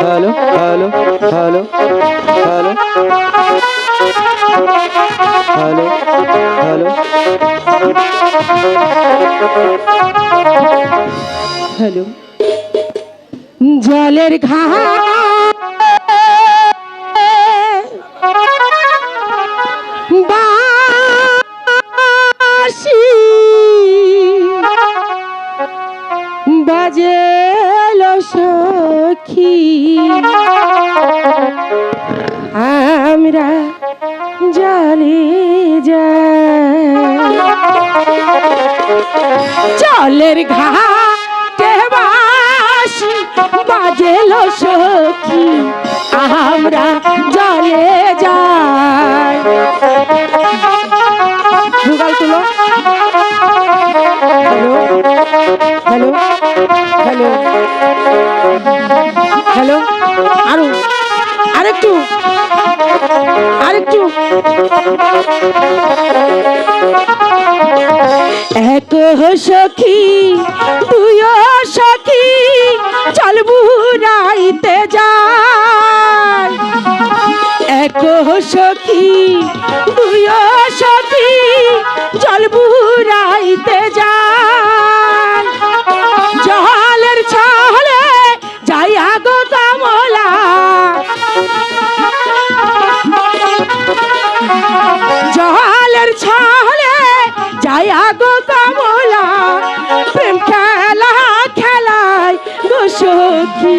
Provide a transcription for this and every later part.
Hello hello hello hello hello hello hello. জলের বাঁশি Vezel সখী, আমরা জলে যাই। জলের ঘাটে বাঁশি বাজেল সখী, আমরা জলে যাই। ভুগাল তুলো। হ্যালো হ্যালো হ্যালো হ্যালো, আরো আরেকটু আরেকটু। এক সখী দুই সখী চল বুড়াইতে যায়। এক সখী দুই সখী জল বুড়াইতে যায়। জলের ছলে যাই আগো কমলা, জলের ছলে যাই আগো কমলা, প্রেম খেলা খেলায় গো সখী,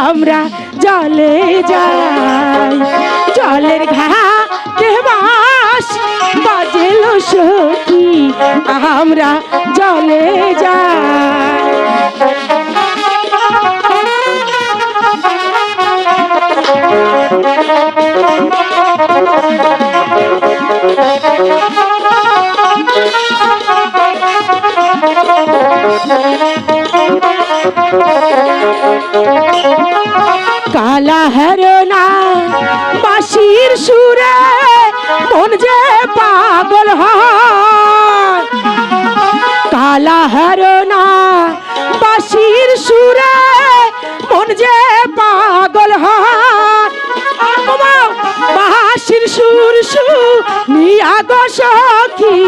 আমরা জলে যাই। জলের ঘাটে বাঁশি বাজেল সখী, আমরা জলে যাই। কালা হরনা বাঁশির সুরে মন যে পাগল হয়। কালা হরনা বাঁশির সুরে মন যে পাগল হয়। বাঁশির সুর শুনিয়া গো সখী,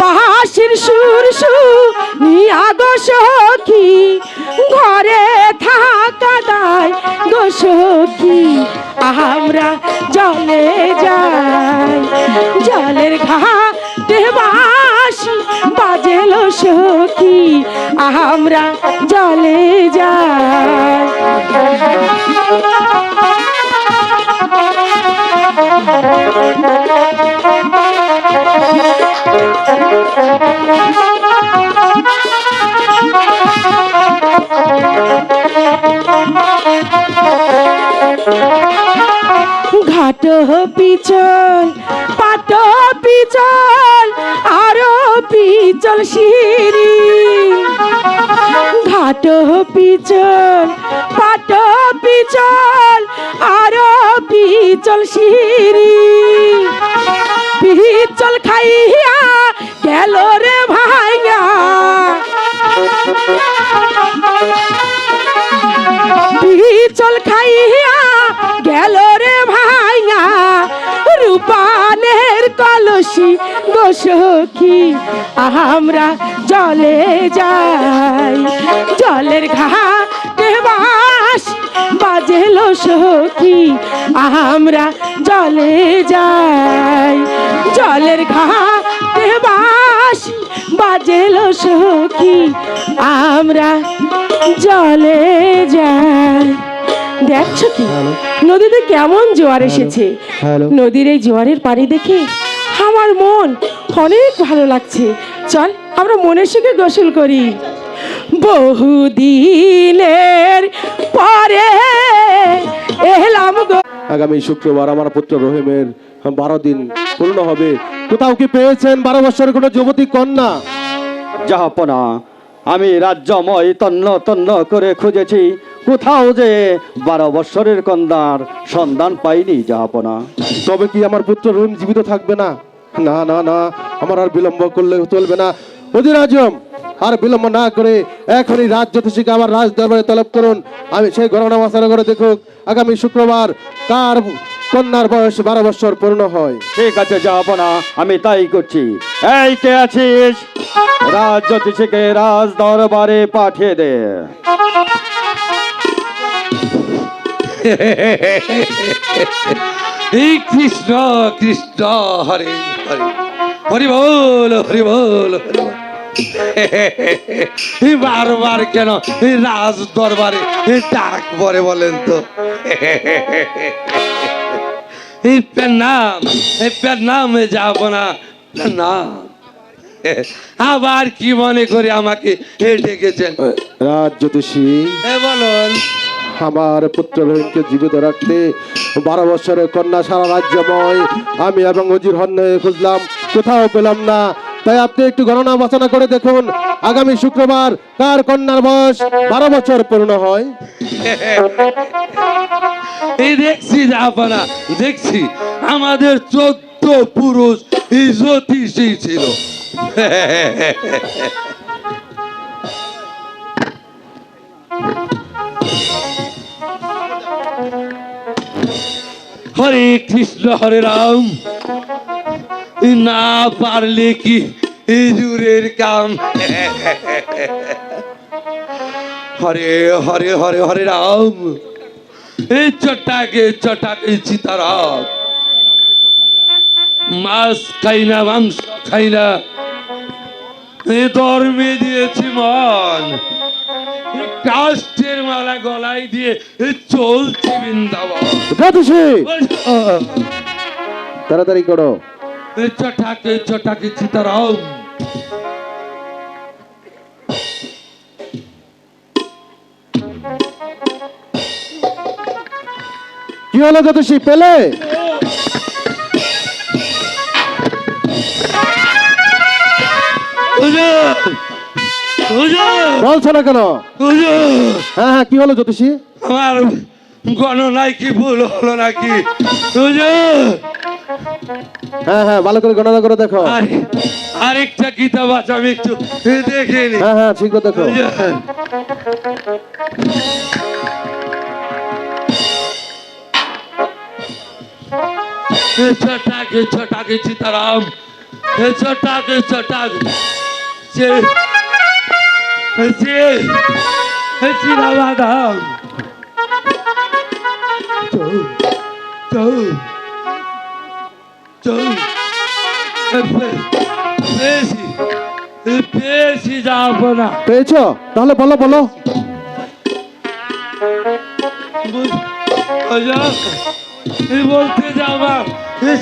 বাঁশির সুর শুনিয়া গো সখী, ঘরে থাকা দায় গো সখী, আমরা জলে যাই। জলের ঘাটে বাঁশি বাজেল সখী, আমরা জলে যাই। ঘাট পিছল পাট পিছল আরো পিছল সিঁড়ি। ঘাট পিছল পাট পিছল আরো পিছল সিঁড়ি। পিছল খাইয়া গেল রে ভাইয়া, পিছল খাইয়া গেল রে ভাইয়া, রূপানের কলসি গো সখী, আমরা জলে যাই। জলের ঘাটে বাঁশি বাজেল সখী, আমরা জলে যাই। জলের ঘাটে বাঁশি বাজেল সখী, আমরা জলে যাই। দেখছো কি নদীতে কেমন জোয়ার এসেছে। নদীর এই জোয়ারের পানি দেখে আমার মন অনেক ভালো লাগছে। চল আমরা মনের সুখে গোসল করি। বহুদিনের পরে এলাম গো। আগামী শুক্রবার আমার পুত্র রহিমের 12 দিন পূর্ণ হবে। কোথাও কি পেয়েছেন 12 বছরের কোনো যুবতী কন্যা? জাহাপনা, আমি রাজ্যময় তন্ন তন্ন করে খুঁজেছি, কোথাও যে 12 বছরের কন্যার সন্ধান পাইনি জাহাপনা। তবে কি আমার পুত্র রহিম জীবিত থাকবে না? না না না, আমার আর বিলম্ব করলে চলবে না। ওজির আজম, আর বিলম্ব না করে এখনই রাজ জ্যোতিষীকে আমার রাজ দরবারে তলব করুন। আমি সেই গণনা বাছাই করে দেখুক আগামী শুক্রবার কার কন্যার বয়স 12 বছর পূর্ণ হয়। ঠিক আছে জাহাপনা, আমি তাই করছি। এই কে আছিস, রাজ জ্যোতিষীকে রাজ দরবারে পাঠিয়ে দে। এই কৃষ্ণ কৃষ্ণ হরে হরে, হরি বল হরি বল হরি বল। এই বারবার কেন এই রাজ দরবারে ডাক পরে বলেন তো? এই পেন নাম যাব না নাম। আবার কি মনে করে আমাকে ডেকেছেন? রাজ জ্যোতিষী, বলুন। আমার পুত্র রহিমকে জীবিত রাখতে 12 বছরের কন্যা সারা রাজ্যময় আমি এবং অজির হন্যে খুঁজলাম, কোথাও পেলাম না। তাই আপনি একটু গণনা বাছনা করে দেখুন আগামী শুক্রবার কার কন্যার বয়স 12 বছর পূর্ণ হয়। এই দেখছি যাবানা, দেখছি আমাদের 14 পুরুষ এই জ্যোতিষী ছিল। হরে কৃষ্ণ হরে রাম, না পারলে কি এই জুরের কাম। হরে হরে হরে হরে রাম, এই চটাকে চটাকে সীতারাম। মাছ খাই না, মাংস খাই না, এ ধর্মে দিয়েছি মন। কাষ্ঠের মালা গলায় দিয়ে চলছি বৃন্দাবন। জ্যোতিষী, তাড়াতাড়ি করো। চটাকে চটাকে সীতারাম। কি হলো জ্যোতিষী, পেলে? বলছো না কেন? হ্যাঁ হ্যাঁ, কি হলো জ্যোতিষী? আমার গণনায় কি ভুল হলো নাকি? হ্যাঁ হ্যাঁ, ভালো করে গণনা করে দেখো। আরেকটা কিতাব আছে, আমি একটু দেখে নি। হ্যাঁ হ্যাঁ, ঠিক দেখো। চটাকে চটাকে সীতারাম, চটাকে চটাকে শ্রীরাম। পেয়েছি যাব না। পেয়েছো? তাহলে বলো বলো। বলতে যাবা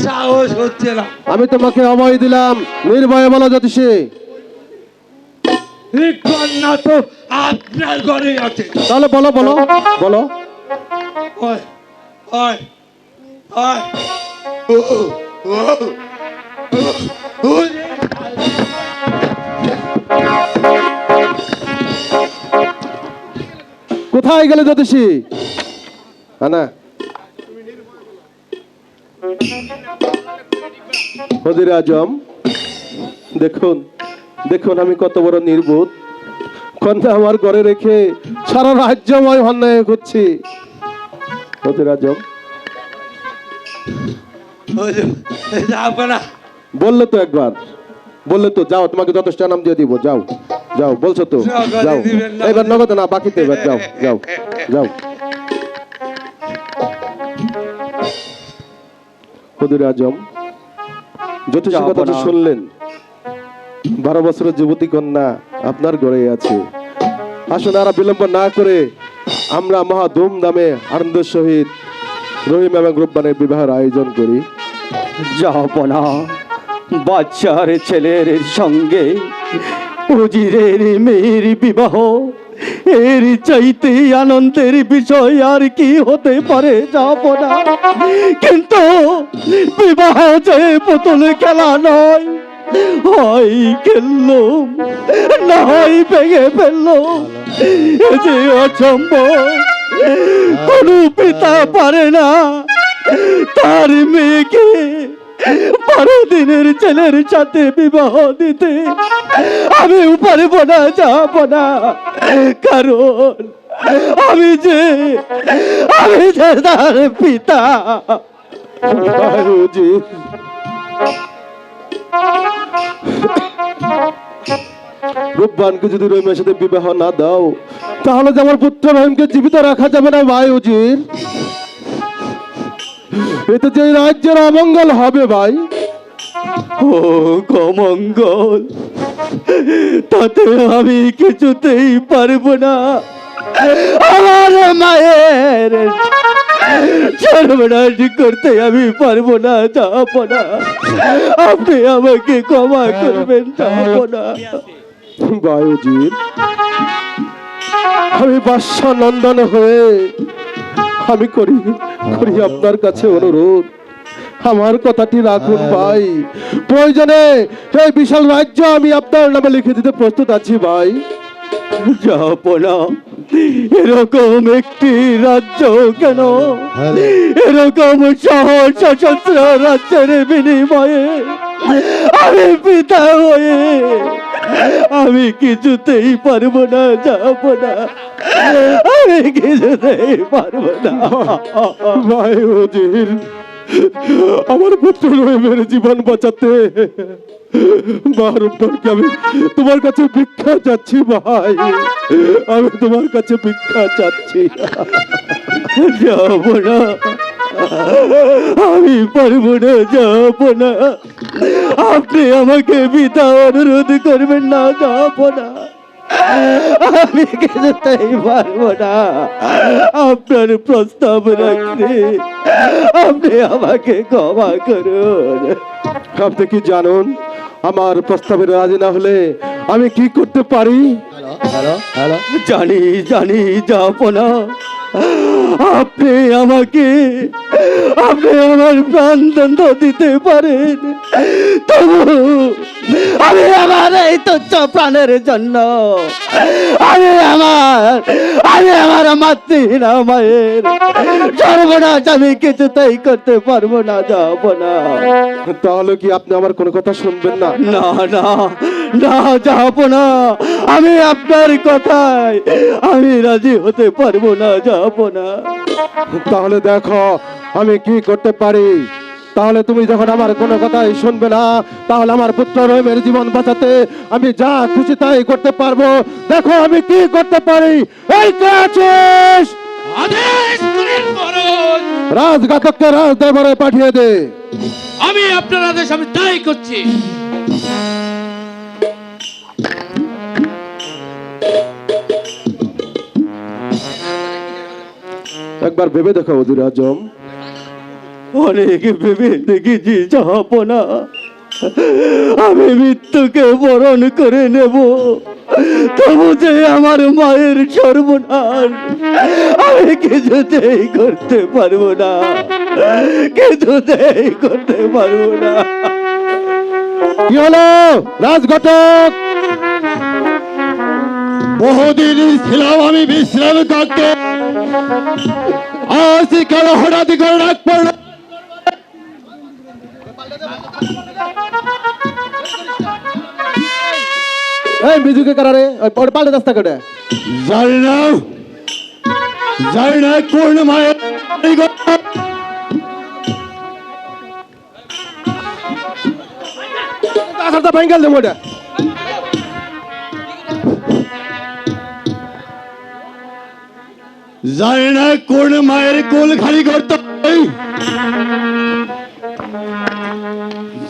সাহস হচ্ছে না। আমি তোমাকে অভয় দিলাম, নির্ভয়ে বলো জ্যোতিষী। এই কন্যা তো আপনার ঘরে আছে। তাহলে বলো বলো বলো। ওই ওই ওই কোথায় গেলে জ্যোতিষী? না ওজির আজম, দেখুন দেখুন আমি কত বড় নির্বোধ। কন্যা আমার ঘরে রেখে সারা রাজ্যময় অন্যায় করছি। ওজির আজম যাবো না। বললে তো একবার, বললে তো, যাও তোমাকে যথেষ্ট নাম দিয়ে দিব, যাও যাও, বলছো তো, যাও। এবার নগদ না, বাকিতে এবার যাও যাও যাও। ওজির আজম, জ্যোতিষী কথা শুনলেন, 12 বছরের যুবতী কন্যা আপনার ঘরে আছে। আসুন আর বিলম্ব না করে আমরা মহা ধুমধামে আনন্দের সহিত রহিম এবং রূপবানের বিবাহের আয়োজন করি। জাহাপনা, বাচ্চার ছেলের সঙ্গে উজিরের মেয়ের বিবাহ, এর চাইতে আনন্দের বিষয় আর কি হতে পারে জাহাপনা। কিন্তু বিবাহ যে পুতুল খেলা নয়, হয় খেললো না হয় ভেঙে ফেললো, এ যে অসম্ভব। কোনো পিতা পারে না তার মেয়েকে 12 দিনের ছেলের সাথে বিবাহ দিতে আমি পারবো না, যাব না। কারণ আমি যে তার পিতা। ভাই উজির, রূপবানকে যদি রহিমের সাথে বিবাহ না দাও তাহলে যে আমার পুত্র রহিমকে জীবিত রাখা যাবে না ভাই উজির। এতে যে রাজ্যের অমঙ্গল হবে ভাই। ও কমঙ্গল, তাতে আমি কিছুতেই পারবো না। আমার মায়ের সর্বনাশ করতে আমি পারবো না, যাব না। আপনি আমাকে ক্ষমা করবেন, যাব না। ভাই উজির, আমি বাদশা নন্দন হয়ে আমি করি আপনার কাছে অনুরোধ, আমার কথাটি রাখুন ভাই। প্রয়োজনে এই বিশাল রাজ্য আমি আপনার নামে লিখে দিতে প্রস্তুত আছি ভাই। যাব না। এরকম একটি রাজ্য কেন, এরকম সহজ সশস্ত্র রাজ্যের বিনিময়ে আমি পিতা হয়ে আমি কিছুতেই পারবো না, যাব না। আমি কিছুতেই পারবো না। ভাই উজির, আমার পুত্র রহিমের জীবন বাঁচাতে বারবারকে আমি তোমার কাছে ভিক্ষা চাচ্ছি ভাই, আমি তোমার কাছে ভিক্ষা চাচ্ছি। যাব না, আমি পারবো না, যাব না। আপনি আমাকে পিতা অনুরোধ করবেন না, যাব না। আমি কিছুতেই পারবো না আপনার প্রস্তাব রাখতে। আপনি আমাকে ক্ষমা করুন। আপনি কি জানুন আমার প্রস্তাবে রাজি না হলে আমি কি করতে পারি? জানি, যাব না। আপনি আমার প্রাণদণ্ড দিতে পারেন, তবু আমি আমার এই তুচ্ছ প্রাণের জন্য আমি আমার মাতৃহীনা মায়ের সর্বনাশ আমি কিছুতেই করতে পারবো না, যাব না। তাহলে কি আপনি আমার কোনো কথা শুনবেন না? না না না, যাব না। আমি আপনার কথায় আমি রাজি হতে পারবো না, যাব না। তাহলে দেখো আমি কি করতে পারি। তাহলে তুমি যখন আমার কোনো কথাই শুনবে না, তাহলে আমার পুত্র রহিমের জীবন বাঁচাতে আমি যা খুশি তাই করতে পারবো। দেখো আমি কি করতে পারি। এই কে আছিস? আদেশ করেন মহারাজ। রাজঘাতককে রাজ দরবারে পাঠিয়ে দে। আমি আপনার আদেশ আমি তাই করছি। একবার ভেবে দেখো ওজির আজম। অনেক ভেবে দেখেছি, যাব না। আমি মৃত্যুকে বরণ করে নেব, তবু যে আমার মায়ের সর্বনাশ আমি কিছুতেই করতে পারবো না, কিছুতেই করতে পারবো না। কি হলো রাজঘটক? বহুদিন ছিলাম আমি বিশ্রাম করতে, আজ কেন হঠাৎ করে ডাক পড়ল? এই বিজুকে কারারে পাল্টে রাস্তা কেটে জানি না কোন মায়ের ভাঙ্গাল দেবো ওটা। জানি না কোন মায়ের কোল খালি করতে হবে।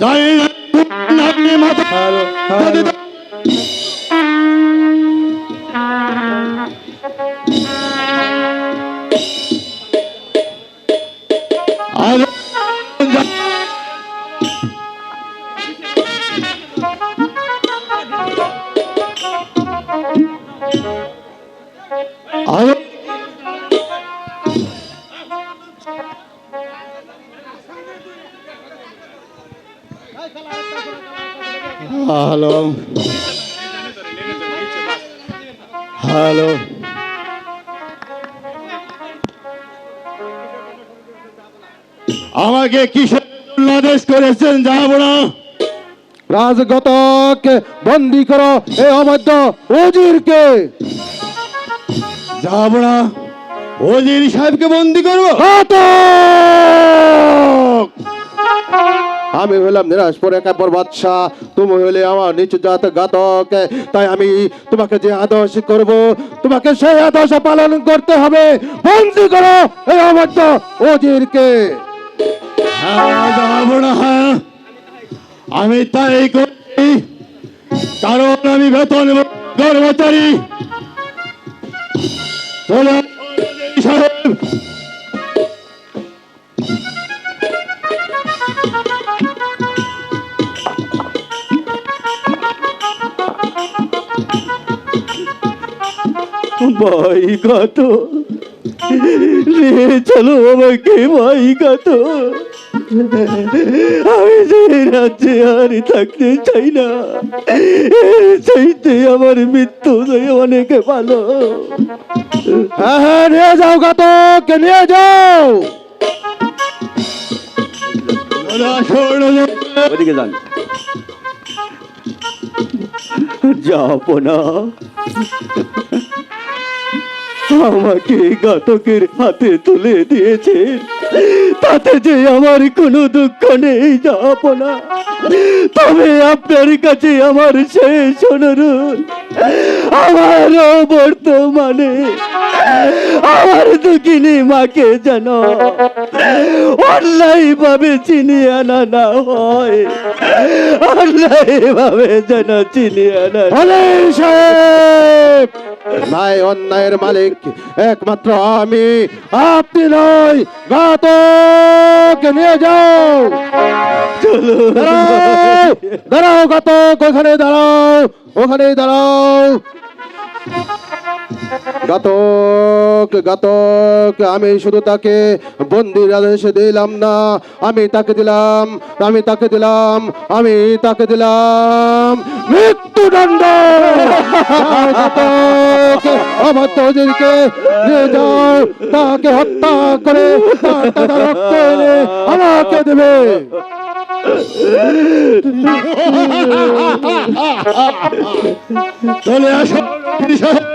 জানি না কোন নাতনি মাথা আর আর হ্যালো হ্যালো, আমাকে কিসের জন্য আদেশ করেছেন যাব না। রাজঘাতক বন্দি করো এই অবাধ্য উজিরকে। যাব না, ওজির সাহেবকে বন্দি করবো। ঘাতক! আমি হইলাম নিরাজপুর একাপর বাদশাহ, তুমি হইলে আমার নিচু জাত ঘাতক। তাই আমি তোমাকে যে আদর্শ করব তোমাকে সেই আদর্শ পালন করতে হবে। বন্দি করো এই অবাধ্য উজিরকে। হ্যাঁ, যাব না, হ্যাঁ আমি তাই করছি, কারণ আমি বেতন কর্মচারী। চলে আসুন, ওজির সাহেব। ভাই কত নিয়ে চলো আমাকে, ভাই কত আমি যে রাজ্যে আর থাকতে চাই না, এর চাইতে আমার মৃত্যু অনেক ভালো। হ্যাঁ হ্যাঁ, নিয়ে যাও ঘাতককে, নিয়ে যাও। চলে আসুন, ওজির সাহেব। ওদিকে যান। যাবো না, আমাকে ঘাতকের হাতে তুলে দিয়েছেন, তাতে যে আমার কোনো দুঃখ নেই, যাবো না। তবে আপনার কাছে আমার শেষ অনুরোধ, আমার বর্তমানে আমার দুঃখিনী মাকে যেন অন্যায় ভাবে চিনিয়ে আনা না হয়, অন্যায় ভাবে যেন চিনিয়ে আনা। আলী সাহেব, নাই অন্যায়ের মালিক একমাত্র আমি, আপনি নয়। ঘাতক নিয়ে যাও। চলো দাঁড়াও, দাঁড়াও ঘাতক, ওখানে দাঁড়াও, ওখানে দাঁড়াও। ঘাতক, ঘাতক, আমি শুধু তাকে বন্দির আদেশ দিলাম না, আমি তাকে দিলাম মৃত্যুদণ্ড। যাও ঘাতক, আমার তজিরকে নিয়ে যাও, তাকে হত্যা করে তার দাদা রক্ত এনে আমাকে দেবে। চলে আসুন, ওজির সাহেব।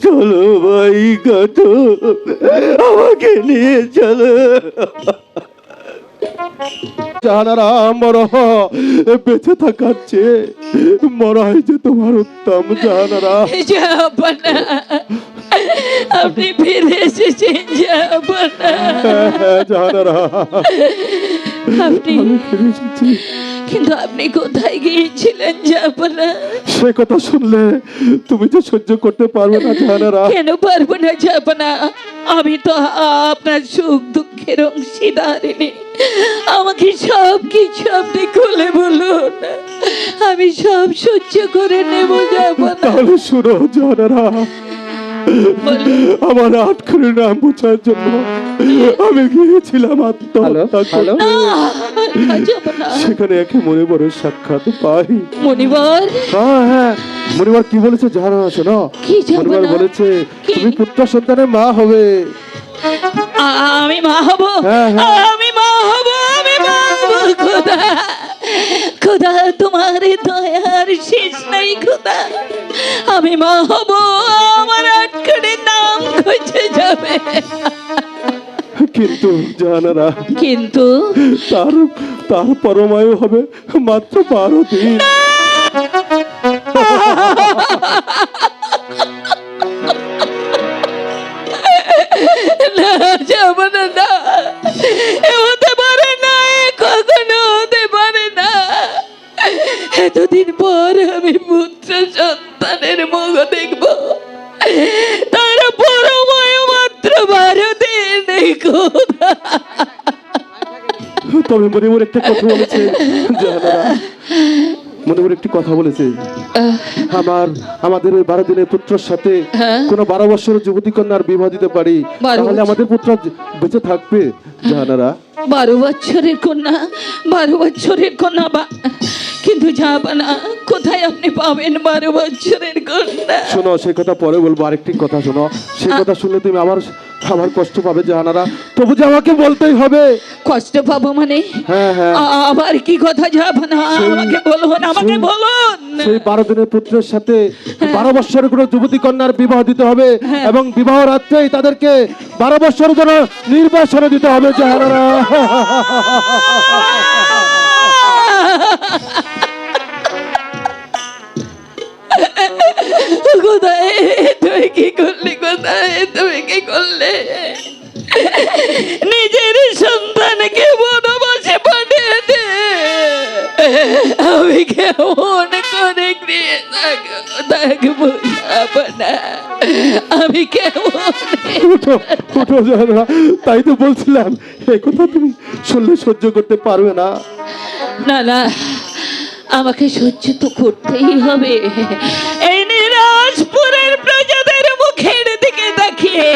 চলো ভাই কত, আমাকে নিয়ে চলো। জাহানারা, মর, বেঁচে থাকার চেয়ে মরাই যে তোমার উত্তম। জাহানারা, জাহাপনা, আপনি ফিরে এসেছেন জাহাপনা। হ্যাঁ, জাহানারা, আপনি কিন্তু আপনি কোথায় গিয়েছিলেন জাহাপনা? সে কথা শুনলে তুমি যে সহ্য করতে পারবে না জাহানারা। কেন পারবো না জাহাপনা? আমি তো আপনার সুখ দুঃখের অংশীদারিণী। আমাকে সব কিছু আপনি খুলে বলুন, আমি সব সহ্য করে নেব জাহাপনা। তাহলে শুনো জাহানারা, আমার আটখানি নাম বোঝার জন্য আমি গিয়েছিলাম আত্মহত্যা করতে। জাহাপনা, সেখানে একে মনিবরের সাক্ষাৎ পাই। মনিবর? হ্যাঁ হ্যাঁ, মনিবর কি বলেছে জানো না? শোনো, কি জানো মনিবর না? বলেছে কি? তুমি পুত্র সন্তানের মা হবে। আমি মা হব? হ্যাঁ, হ্যাঁ। আমি মা হব, আমি মা হব। খোদা, খোদা, তোমার দয়ার শেষ নাই খোদা। আমি মা হব, আমার আটখানে নাম খুঁজে যাবে। কিন্তু জানারা, কিন্তু তার পরমায়ু হবে মাত্র 12 দিন। না যাব না, না, এ হতে পারে না, এ কখনো হতে পারে না। এতদিন পর আমি পুত্র সন্তানের মুখ দেখব, তার পরমায়ু মাত্র 12 দিন। খোদা, তবে মনিবর একটা কথা বলেছে জানারা, মনিবর একটি কথা বলেছে, আমাদের ওই 12 দিনের পুত্রের সাথে কোন 12 বছরের যুবতী কন্যার বিবাহ দিতে পারি, তাহলে আমাদের পুত্র বেঁচে থাকবে জানারা। 12 বছরের কন্যা, 12 বছরের কন্যা, কি কিন্তু যাব না, কোথায় আপনি পাবেন 12 বছরের কন্যা? শোনো, সে কথা পরে বলবো। আরেকটি কথা শোনো, সে কথা শুনলে তুমি আবার আমার কষ্ট পাবে জাহানারা। তবু যে আমাকে বলতেই হবে। কষ্ট পাবো মানে? হ্যাঁ হ্যাঁ, আবার কি কথা যাব না? আমাকে বলুন, আমাকে বলুন। সেই 12 দিনের পুত্রের সাথে 12 বৎসরের কোনো যুবতী কন্যার বিবাহ দিতে হবে এবং বিবাহ রাত্রেই তাদেরকে 12 বৎসরের জন্য নির্বাসনে দিতে হবে জাহানারা। কোথায় তুমি কি করলে? কোথায় তুমি কি করলে? নিজের সন্তানকে বনবাসে পাঠিয়ে দে। আমি কেমন করে গৃহে থাকবো না? আমি কেমন? উঠো উঠো জাহানারা, তাই তো বলছিলাম এই কথা তুমি শুনলে সহ্য করতে পারবে না। না না, আমাকে সহ্য তো করতেই হবে। এই নিরাজপুরের প্রজাদের মুখের দিকে তাকিয়ে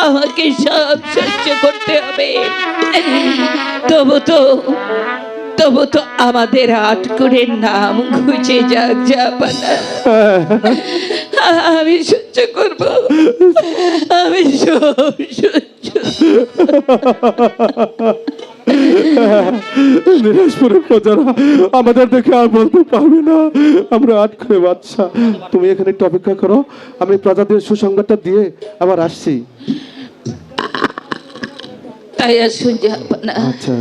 আমাকে সব সহ্য করতে হবে। তবু তো আমাদের আটকুরের নাম খুঁজে যাক জাপানা। আমি সহ্য করব, আমি সব সহ্য। নিরাজপুরের প্রজারা আমাদের দেখে আর বলতে পারবে না আমরা আটকে বাচ্চা। তুমি এখানে একটু অপেক্ষা করো, আমি প্রজাদের সুসংবাদটা দিয়ে আবার আসছি। তাই আসুন জাপানা, আচ্ছা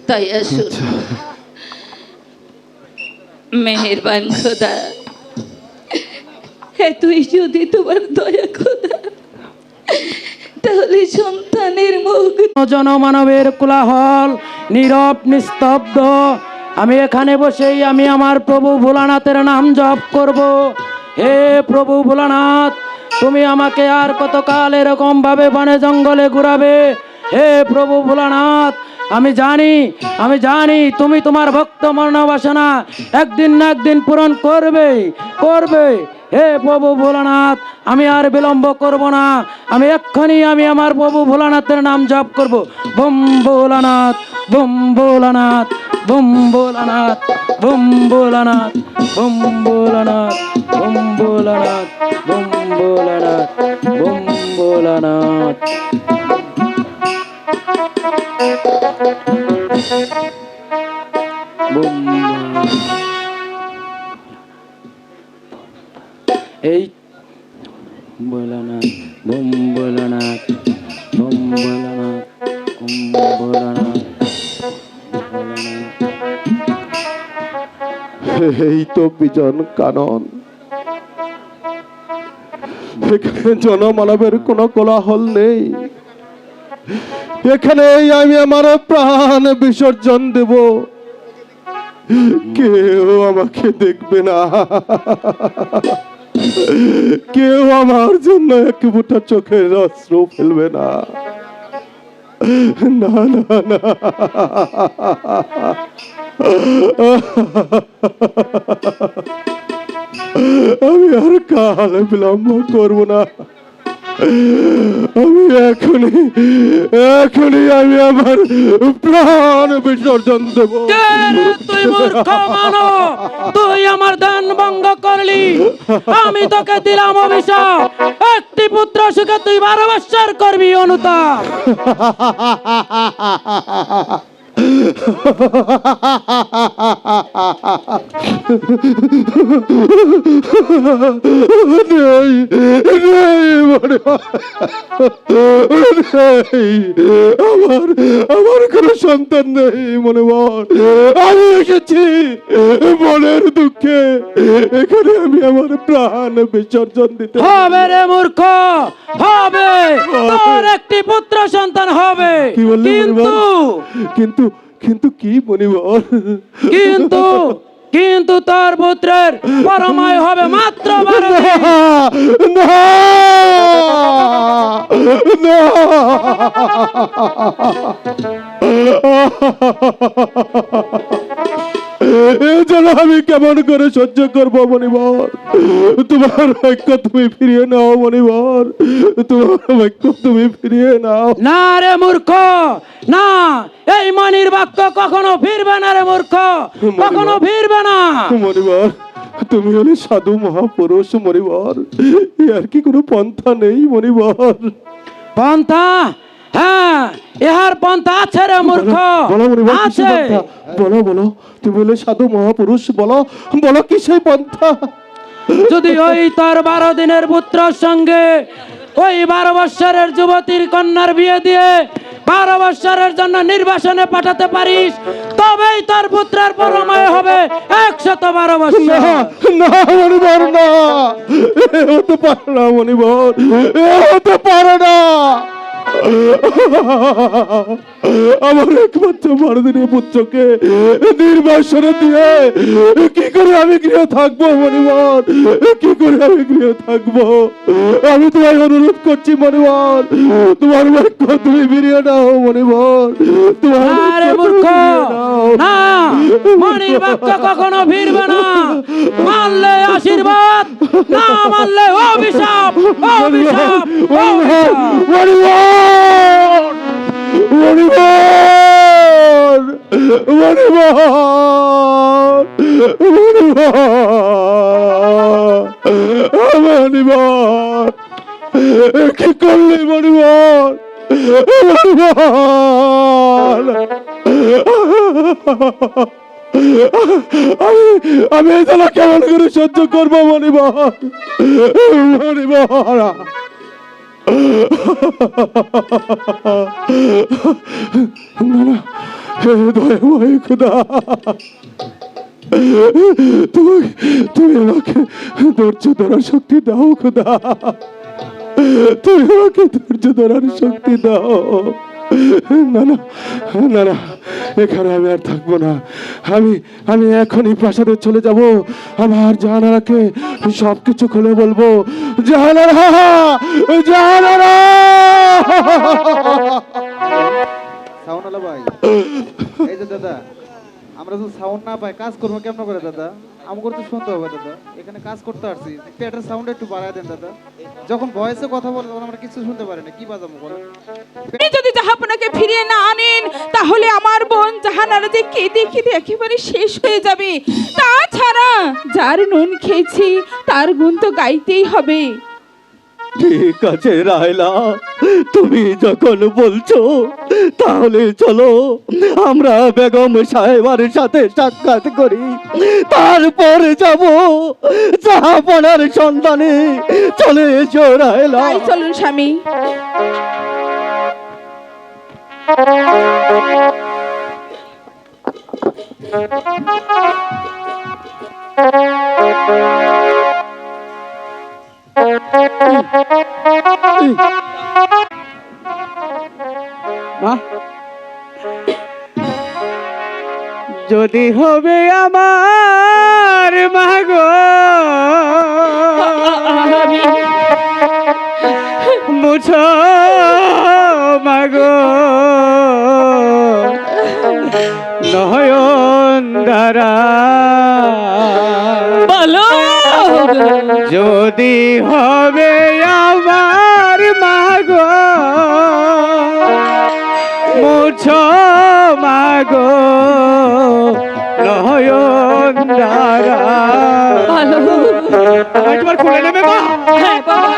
তাই আসুন। মেহেরবান খোদা, তুই যদি তোমার দয়া খোদা, তাহলে সন্তানের মুখ। জনমানবের কোলাহল, নীরব নিস্তব্ধ। আমি এখানে বসেই আমি আমার প্রভু ভোলানাথের নাম জপ করব। হে প্রভু ভোলানাথ, তুমি আমাকে আর কতকাল এরকম ভাবে বনে জঙ্গলে ঘুরাবে? হে প্রভু ভোলানাথ, আমি জানি তুমি তোমার ভক্ত মনোবাসনা একদিন না একদিন পূরণ করবে। হে প্রভু ভোলানাথ, আমি আর বিলম্ব করব না। আমি এক্ষুনি আমার প্রভু ভোলানাথের নাম জপ করব। বুম ভোলানাথ, বুম ভোলানাথ, বুম ভোলানাথ, বুম ভোলানাথ, বুম ভোলানাথ, বুম ভোলানাথ, বুম ভোলানাথ, বুম ভোলানাথ। বুম এই ভোলানাথ, বুম ভোলানাথ, বুম ভোলানাথ, বুম ভোলানাথ, এই তো বিজন কানন। এখানে জনমানবের কোনো কোলাহল নেই। এখানে আমি আমার প্রাণ বিসর্জন দেব, কেউ আমাকে দেখবে না, কেউ আমার জন্য এক ফোঁটা চোখের অশ্রু ফেলবে না। না না না, আমি আর কাল বিলম্ব করব না। আমি এখনই আমি আমার প্রাণ বিসর্জন দেব। তুই মূর্খ মানব, তুই আমার দান ভঙ্গ করলি। আমি তোকে দিলাম অভিশাপ, একটি পুত্র সুখে তুই 12 বৎসর করবি অনুতাপ। আমার কোনো সন্তান নেই মনে মন। আমি এসেছি মনের দুঃখে, এখানে আমি আমার প্রাণ বিসর্জন দিতে হবে রে মূর্খ, হবে। তোর একটি পুত্র সন্তান হবে, কি বললি কিন্তু কিন্তু কি মনিবর? কিন্তু তোর পুত্রের পরমায় হবে মাত্র 12 দিন। না না, যেন আমি কেমন করে সহ্য করবো মণিবর। তোমার বাক্য তুমি ফিরিয়ে নাও মণিবর, তোমার বাক্য তুমি ফিরিয়ে নাও। না রে মূর্খ, না, এই মনির বাক্য কখনো ফিরবে না রে মূর্খ, কখনো ফিরবে না। মণিবর, তুমি হলে সাধু মহাপুরুষ মণিবর, আর কি কোনো পন্থা নেই মণিবর? পন্থা? হ্যাঁ, ইহার পন্থা আছে রে মূর্খ, বলো মণিবর, কিসের আছে। পন্থা? বলো বলো, তুমি হলে সাধু মহাপুরুষ, বলো বলো কি সেই পন্থা? যদি ওই তোর 12 দিনের পুত্রের সঙ্গে ওই 12 বৎসরের যুবতীর কন্যার বিয়ে দিয়ে 12 বৎসরের জন্য নির্বাসনে পাঠাতে পারিস, তবেই তোর পুত্রের পরময় হবে 112 বৎসর। না মণিবর, না, এ হতে পারে না মণিবর, এ হতে পারে না। আমার একমাত্র 12 দিনের পুত্রকে নির্বাসনে দিয়ে কি করে আমি গৃহে থাকবো মণিবর, কি করে আমি গৃহে থাকবো? আমি তোমায় অনুরোধ করছি মণিবর, তোমার বাক্য তুমি ফিরিয়ে নাও মণিবর, তোমার আরে বাক্য তুমি মূর্খ, ফিরিয়ে নাও। না, মনির বাক্য কখনো ফিরবে না। মানলে আশীর্বাদ, না মানলে অভিশাপ, অভিশাপ, অভিশাপ। কি করলি মণিবর? আমি এই জ্বালা কেমন করে সহ্য করবো মণিবর? মণিবর, না না, দয়াময় খোদা, তুমি আমাকে ধৈর্য ধরার শক্তি দাও খোদা, তুমি আমাকে ধৈর্য ধরার শক্তি দাও। না না না না, এখানে আমি আর থাকবো না, আমি এখনই প্রাসাদে চলে যাব, আমার জাহানারাকে সবকিছু খুলে বলবো। জাহানারা, জাহানারা! সাউন্ড ভাই, এই যে দাদা, আমরা তো সাউন্ড না পাই কাজ করবো কেমন করে দাদা? আমাকে তো শুনতে হবে দাদা, এখানে কাজ করতে আসছি, পেটের সাউন্ড একটু বাড়ায় দেন দাদা। যখন ভয়েসে কথা বলে তখন আমরা কিছু শুনতে পারি না, কি বাজাবো বলেন? আপনি যদি জাহাপনাকে ফিরিয়ে না আনেন, তাহলে আমার বোন জাহানারা যে কেঁদে কেঁদে একেবারে শেষ হয়ে যাবে। তাছাড়া যার নুন খেয়েছি তার গুণ তো গাইতেই হবে। ঠিক আছে রাহেলা, তুমি যখন বলছো তাহলে চলো আমরা বেগম সাহেবার সাথে সাক্ষাৎ করি, তারপরে যাব জাহাপনার সন্ধানে। চলে এসো রাহেলা। তাই চলুন স্বামী। যদি হবে আমার মাগো মুছো মাগো নয়ন দ্বারা, বলো যদি হবে আমার মাগো মুছো মাগো নয়ন দ্বারা। ভালো, একবার খুলে নেবে মা? হ্যাঁ বাবা,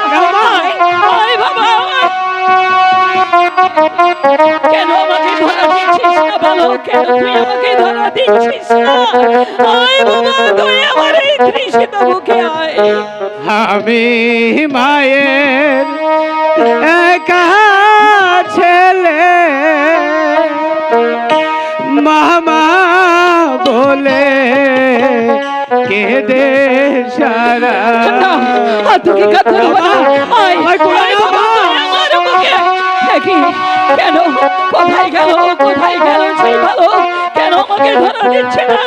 আয় বাবা। কেন আমাকে ধরা দিচ্ছিস না বলো? কেন তুই আমাকে ধরা দিচ্ছিস না? আয় বাবা, তুই আমার এই তৃষিত মুখে আয়। আমি মায়ের একা ছেলে, মামা বলে কেঁদে সারা। তোকে কথা বলা আয় বাবা, আমার মুখে দেখি কেন কোথায় গেল, কোথায় গেল সেই ভালো? কেন আমাকে ধরা দিচ্ছে না?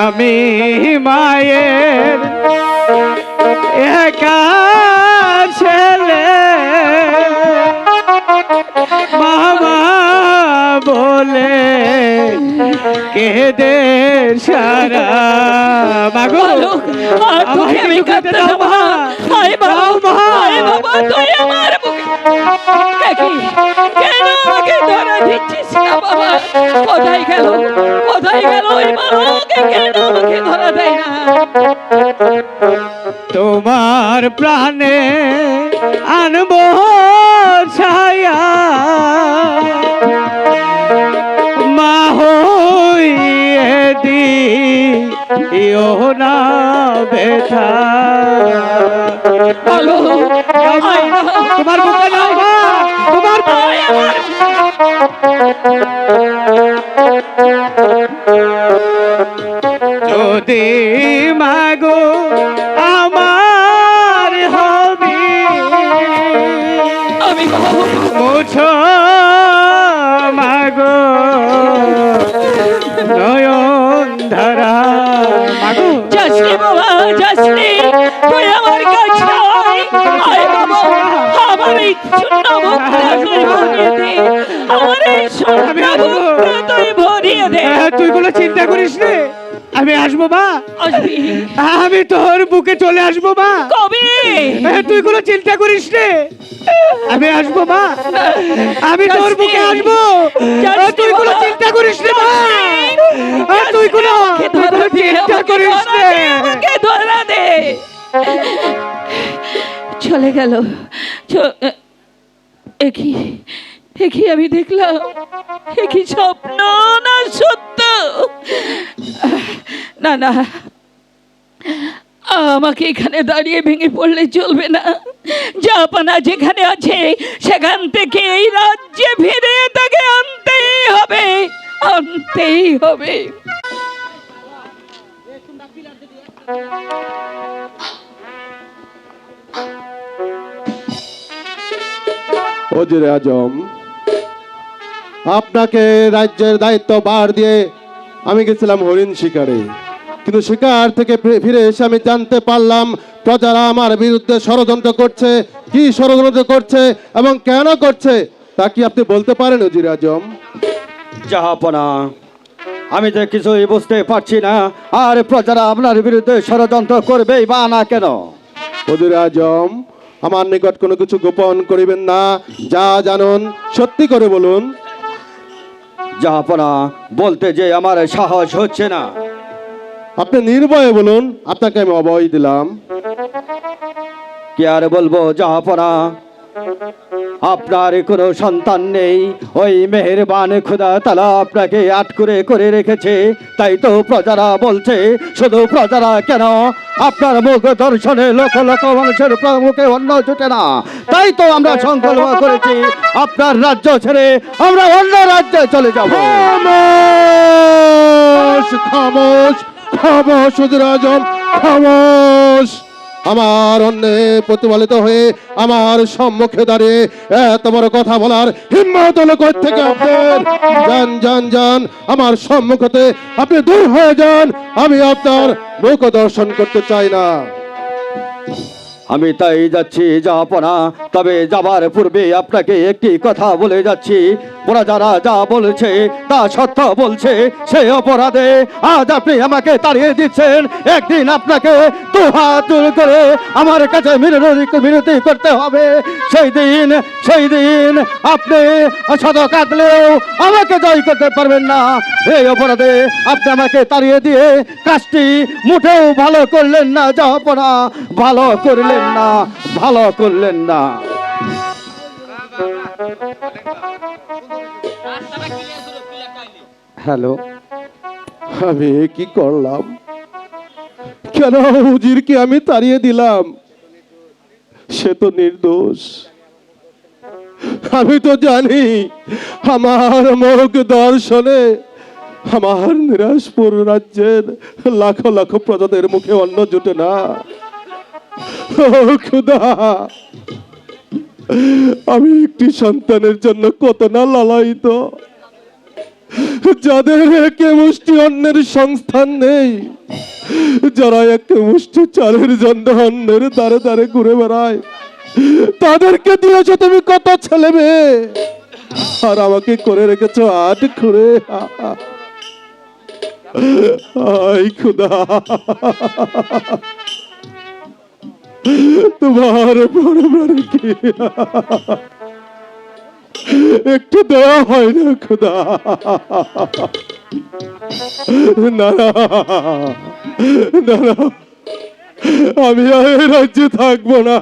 আমি মায়ের একা ছেলে, মামা বলে কেঁদে সারা মাগো বালক, আর তোকে আমি কাঁদতে দেব না। আয় বাবা, আয় বাবা, তুই আমার বুকে। দেখি, কেন আমাকে ধরা দিচ্ছিস না বাবা? কোথায় গেল, কোথায় গেল ওই বালক? কেন আমাকে ধরা দেয় না? তোমার প্রাণে আনবো ছায়া মা হইয়ে দিও না ব্যথা বালক, আয় না। তোমার বুকে নাও মা, তোমার আয় আমার যদি মাগো আমার হবে আমি বাবা, মুছো মাগো নয়ন ধারা মাগো যাসনি বাবা, যাসনি। তুই আমার কাছে আয়। আয় বাবা, আমার এই শূন্য বুকটা তুই ভরিয়ে দে। আমার এই শূন্য বুকটা তুই ভরিয়ে দে। তুই কোনো চিন্তা করিস নে, আমি আসবো মা, আসবি আমি তোর বুকে চলে আসবো মা। কবে? তুই কোনো চিন্তা করিস নে, আমি আসবো মা, আমি তোর বুকে আসবো। তুই কোনো চিন্তা করিস নে মা, তুই কোনো চিন্তা করিস নে। আমাকে ধরা দে। চলে গেল। একই একই আমি দেখলাম, একই স্বপ্ন না সত্য? না না, আমাকে এখানে দাঁড়িয়ে ভেঙে পড়লে চলবে না। জাপানা যেখানে আছে সেখান থেকে এই রাজ্যে ফিরে তাকে আনতেই হবে, আনতেই হবে। ওজিরে আজম, আপনাকে রাজ্যের দায়িত্ব ভার দিয়ে আমি গেছিলাম হরিণ শিকারে, কিন্তু শিকার থেকে ফিরে এসে আমি জানতে পারলাম প্রজারা আমার বিরুদ্ধে ষড়যন্ত্র করছে। কি ষড়যন্ত্র করছে এবং কেন করছে তা কি আপনি বলতে পারেন ওজিরে আজম? জাহাপনা, আমি যে কিছুই বুঝতে পারছি না। আর প্রজারা আপনার বিরুদ্ধে ষড়যন্ত্র করবেই বা না কেন? ওজিরে আজম, আমার নিকট কোনো কিছু গোপন করিবেন না, যা জানুন সত্যি করে বলুন। জাহাপনা, বলতে যে আমার সাহস হচ্ছে না। আপনি নির্ভয়ে বলুন, আপনাকে আমি অভয় দিলাম। কি আর বলবো জাহাপনা, আপনার কোনো সন্তান নেই। ওই মেহেরবান খোদা তাআলা আপনাকে আটকুরে করে রেখেছে। তাই তো প্রজারা বলছে, শুধু প্রজারা কেন, আপনার মুখ দর্শনে লক্ষ লক্ষ মানুষের মুখে অন্ন জুটে না। তাই তো আমরা সংকল্প করেছি আপনার রাজ্য ছেড়ে আমরা অন্য রাজ্যে চলে যাব। খামোশ, খামোশ, খামোশ ওজিরে আজম, খামোশ। আমার অন্যে প্রতিফলিত হয়ে আমার সম্মুখে দাঁড়িয়ে এত বড় কথা বলার হিম্মত হলো কই থেকে আপনার? যান যান যান, আমার সম্মুখ হতে আপনি দূর হয়ে যান। আমি আপনার মুখ দর্শন করতে চাই না। আমি তাই যাচ্ছি জাহাপনা, তবে যাবার পূর্বে আপনাকে একটি কথা বলে যাচ্ছি। ওরা যারা যা বলছে তা সত্য বলছে। সেই অপরাধে আজ আপনি আমাকে তাড়িয়ে দিচ্ছেন। একদিন আপনাকে দু হাত জোর করে আমার কাছে মিনতি করতে হবে। সেই দিন আপনি শত কাঁদলেও আমাকে জয় করতে পারবেন না। এই অপরাধে আপনি আমাকে তাড়িয়ে দিয়ে কাজটি মোটেও ভালো করলেন না জাহাপনা, ভালো করলেন না, ভালো করলেন না। হ্যালো, আমি কি করলাম? কেন উজিরকে আমি তাড়িয়ে দিলাম? সে তো নির্দোষ। আমি তো জানি আমার মুখ দর্শনে আমার নিরাজপুর রাজ্যের লাখ লাখ প্রজাদের মুখে অন্ন জুটে না। ও খুদা, আমি একটি সন্তানের জন্য কত না লালায়িত, যাদের একে মুষ্টি অন্যের সংস্থান নেই, যারা এক মুষ্টি চালের জন্য অন্যের দ্বারে দ্বারে ঘুরে বেড়ায়, তাদেরকে দিয়েছো তুমি কত ছেলে মেয়ে। আর আমাকে করে রেখেছো আট করে। আই খুদা, তোমার পরমার কি একটু দেওয়া হয় না খুদা? না না না না, আমি আর এই রাজ্যে থাকবো না।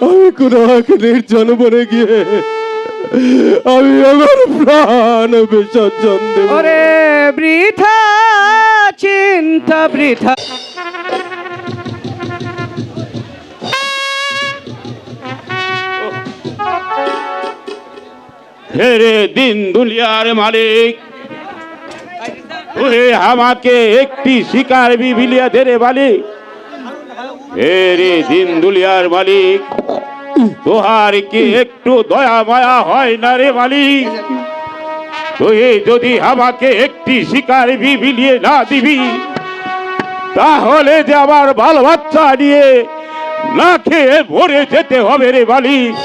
আমি কোনো এক নির্জন বনে গিয়ে আমি আমার প্রাণ বিসর্জন দেব। ওরে বৃথা চিন্তা বৃথা। হেরে দিন দুনিয়ার মালিক, ওরে আমাকে একটি শিকার বিবিলিয়া দে রে মালিক। হেরে দিন দুনিয়ার মালিক, তোহার কি একটু দয়া মায়া হয় না রে মালিক? তুই যদি আমাকে একটি শিকার বিবিলিয়ে না দিবি, তাহলে যে আমার বাল বাচ্চা নিয়ে না খেয়ে মরে যেতে হবে রে মালিক।